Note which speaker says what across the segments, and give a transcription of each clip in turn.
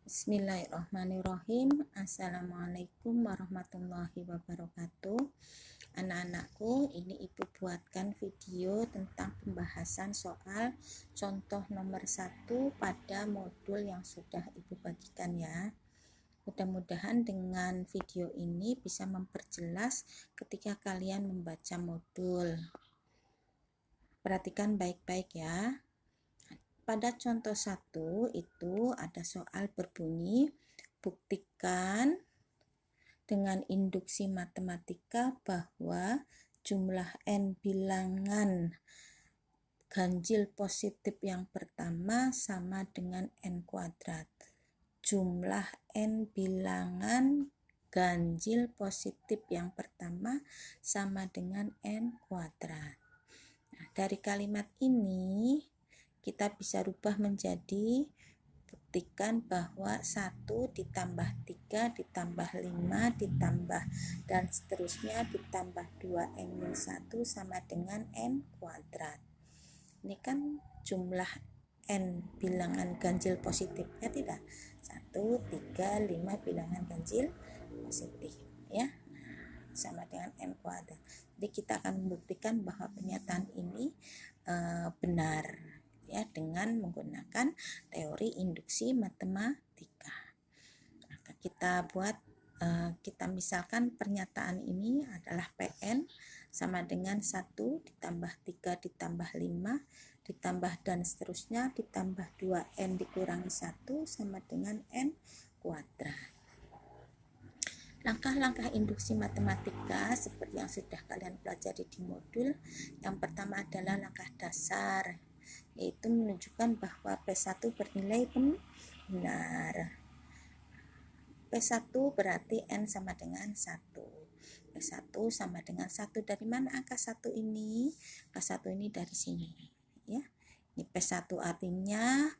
Speaker 1: Bismillahirrahmanirrahim. Assalamualaikum warahmatullahi wabarakatuh. Anak-anakku, ini ibu buatkan video tentang pembahasan soal contoh nomor 1 pada modul yang sudah ibu bagikan ya. Mudah-mudahan dengan video ini bisa memperjelas ketika kalian membaca modul. Perhatikan baik-baik ya. Pada contoh 1 itu ada soal berbunyi, buktikan dengan induksi matematika bahwa jumlah n bilangan ganjil positif yang pertama sama dengan n kuadrat. Jumlah n bilangan ganjil positif yang pertama sama dengan n kuadrat. Nah, dari kalimat ini kita bisa rubah menjadi buktikan bahwa 1 ditambah 3 ditambah 5 ditambah dan seterusnya ditambah 2n-1 sama dengan n kuadrat. Ini kan jumlah n bilangan ganjil positif ya, tidak? 1, 3, 5 bilangan ganjil positif ya, sama dengan n kuadrat. Jadi kita akan membuktikan bahwa pernyataan ini benar ya dengan menggunakan teori induksi matematika. Maka kita buat kita misalkan pernyataan ini adalah Pn sama dengan 1 ditambah 3 ditambah 5 ditambah dan seterusnya ditambah 2n dikurangi 1 sama dengan n kuadrat. Langkah-langkah induksi matematika seperti yang sudah kalian pelajari di modul. Yang pertama adalah langkah dasar, yaitu menunjukkan bahwa P1 bernilai benar. P1 berarti N sama dengan 1. P1 sama dengan 1. Dari mana angka 1 ini? Angka 1 ini dari sini ya. Ini P1 artinya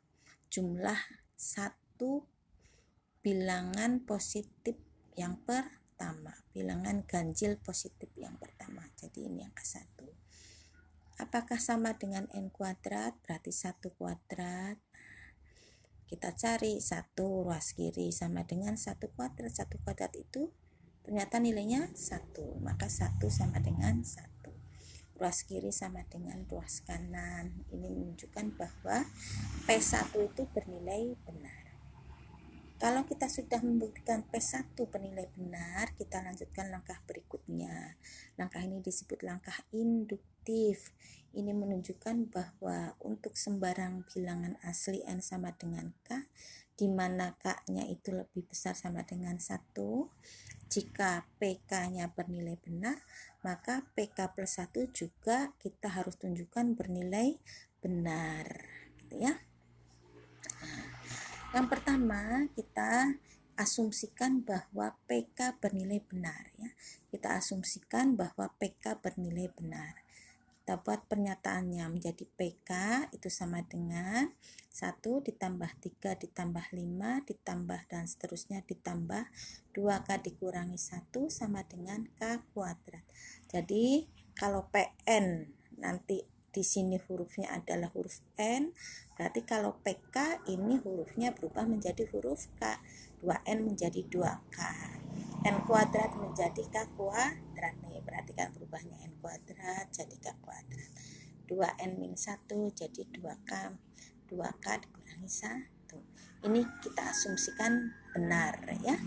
Speaker 1: jumlah 1 bilangan positif yang pertama, bilangan ganjil positif yang pertama. Jadi ini angka 1. Apakah sama dengan n kuadrat? Berarti 1 kuadrat. Kita cari 1 ruas kiri sama dengan 1 kuadrat. 1 kuadrat itu ternyata nilainya 1. Maka 1 sama dengan 1. Ruas kiri sama dengan ruas kanan. Ini menunjukkan bahwa P1 itu bernilai benar. Kalau kita sudah membuktikan P1 bernilai benar, kita lanjutkan langkah berikutnya. Langkah ini disebut langkah induktif. Ini menunjukkan bahwa untuk sembarang bilangan asli n sama dengan k, di mana k-nya itu lebih besar sama dengan 1, jika pk-nya bernilai benar, maka pk plus 1 juga kita harus tunjukkan bernilai benar, gitu ya. Yang pertama, kita asumsikan bahwa PK bernilai benar ya. Kita asumsikan bahwa PK bernilai benar. Kita buat pernyataannya menjadi PK itu sama dengan 1 ditambah 3 ditambah 5 ditambah dan seterusnya ditambah 2k dikurangi 1 sama dengan k kuadrat. Jadi kalau PN nanti di sini hurufnya adalah huruf N, berarti kalau PK ini hurufnya berubah menjadi huruf K, 2N menjadi 2K, N kuadrat menjadi K kuadrat. Nih, berarti kan berubahnya N kuadrat jadi K kuadrat. 2N min 1 jadi 2K, 2K dikurangi 1. Ini kita asumsikan benar ya.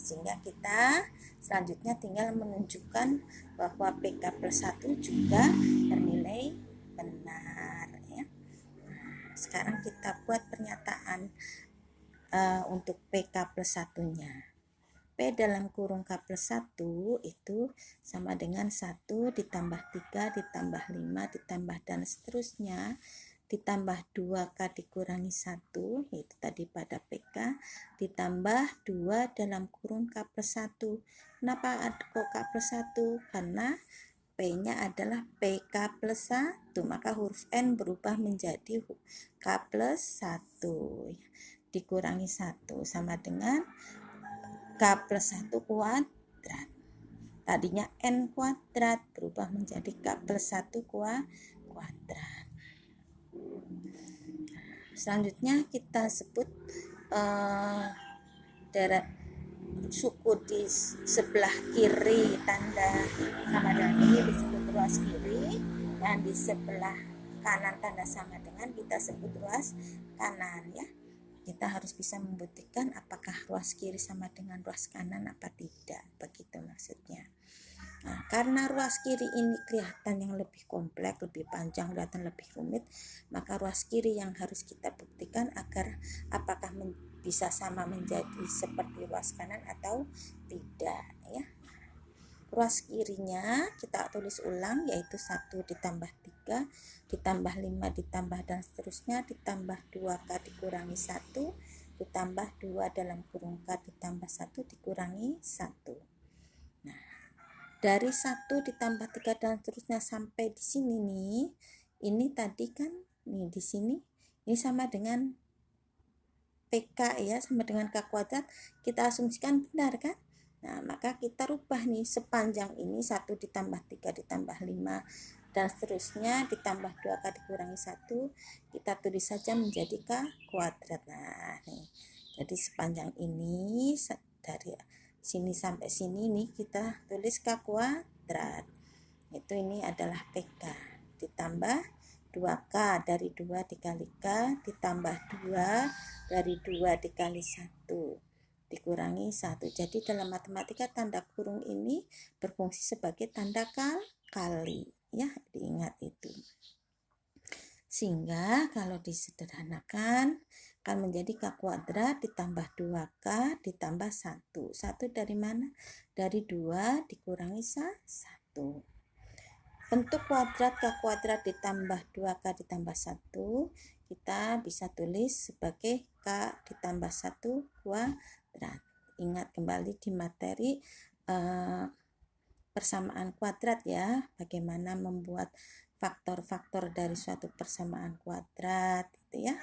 Speaker 1: Sehingga kita selanjutnya tinggal menunjukkan bahwa PK plus 1 juga bernilai benar ya. Sekarang kita buat pernyataan untuk PK plus 1-nya. P dalam kurung K plus 1 itu sama dengan 1 ditambah 3 ditambah 5 ditambah dan seterusnya ditambah 2K dikurangi 1, yaitu tadi pada PK, ditambah 2 dalam kurung K plus 1. Kenapa kok K plus 1? Karena P-nya adalah PK plus 1, maka huruf N berubah menjadi K plus 1 dikurangi 1 sama dengan K plus 1 kuadrat. Tadinya N kuadrat berubah menjadi K plus 1 kuadrat. Selanjutnya kita sebut darat suku di sebelah kiri tanda sama dengan ini disebut ruas kiri, dan di sebelah kanan tanda sama dengan kita sebut ruas kanan ya. Kita harus bisa membuktikan apakah ruas kiri sama dengan ruas kanan apa tidak, begitu maksudnya. Nah, karena ruas kiri ini kelihatan yang lebih kompleks, lebih panjang, kelihatan lebih rumit, maka ruas kiri yang harus kita buktikan agar apakah bisa sama menjadi seperti ruas kanan atau tidak ya. Ruas kirinya kita tulis ulang, yaitu 1 ditambah 3 ditambah 5 ditambah dan seterusnya ditambah 2K dikurangi 1 ditambah 2 dalam kurung K ditambah 1 dikurangi 1. Nah, dari 1 ditambah 3 dan seterusnya sampai di sini nih, ini tadi kan nih di sini ini sama dengan PK ya, sama dengan K kuadrat, kita asumsikan benar kan. Nah, maka kita rubah nih sepanjang ini 1 ditambah 3 ditambah 5 dan seterusnya ditambah 2K dikurangi 1, kita tulis saja menjadi K kuadrat. Nah, nih. Jadi sepanjang ini dari sini sampai sini nih kita tulis K kuadrat. Itu ini adalah PK ditambah 2K dari 2 dikali K ditambah 2 dari 2 dikali 1 dikurangi 1. Jadi dalam matematika tanda kurung ini berfungsi sebagai tanda kali ya, diingat itu. Sehingga kalau disederhanakan akan menjadi K kuadrat ditambah 2K ditambah 1. 1 dari mana? Dari 2 dikurangi 1. Bentuk kuadrat K kuadrat ditambah 2K ditambah 1 kita bisa tulis sebagai K ditambah 1 kuadrat. Ingat kembali di materi persamaan kuadrat ya, bagaimana membuat faktor-faktor dari suatu persamaan kuadrat gitu ya.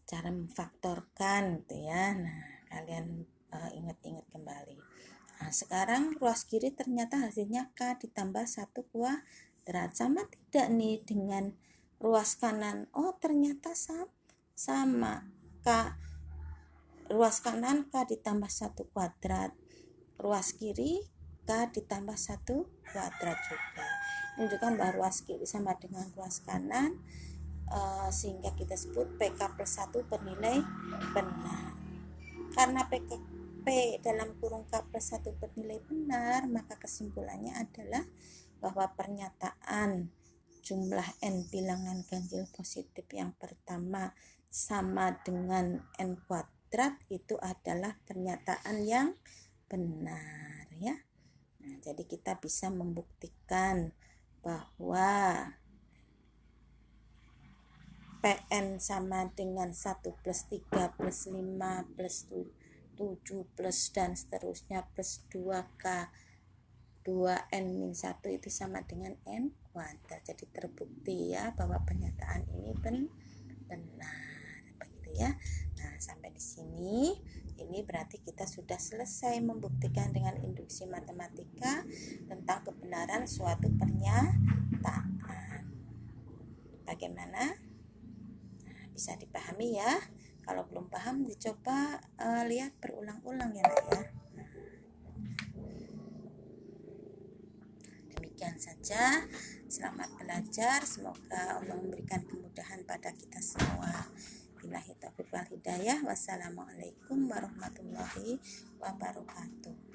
Speaker 1: Cara memfaktorkan gitu ya. Nah, kalian ingat-ingat kembali. Nah, sekarang ruas kiri ternyata hasilnya K ditambah 1 kuadrat. Sama tidak nih dengan ruas kanan? Oh, ternyata sama. K ruas kanan K ditambah 1 kuadrat. Ruas kiri K ditambah 1 kuadrat juga. Menunjukkan bahwa ruas kiri sama dengan ruas kanan, sehingga kita sebut PK plus 1 bernilai benar. Karena P dalam kurung K plus 1 bernilai benar, maka kesimpulannya adalah bahwa pernyataan jumlah N bilangan ganjil positif yang pertama sama dengan N kuadrat itu adalah pernyataan yang benar ya. Nah, jadi kita bisa membuktikan bahwa PN sama dengan 1 plus 3 plus 5 plus 7 plus dan seterusnya plus 2K 2N-1 itu sama dengan N kuadrat. Jadi terbukti ya bahwa pernyataan ini benar begitu ya. Nah, sampai di sini ini berarti kita sudah selesai membuktikan dengan induksi matematika tentang kebenaran suatu pernyataan. Bagaimana? Nah, bisa dipahami ya. Kalau belum paham dicoba lihat berulang-ulang ya Nak ya. Demikian saja. Selamat belajar. Semoga Allah memberikan kemudahan pada kita semua. Billahi taufiq wal hidayah. Wassalamualaikum warahmatullahi wabarakatuh.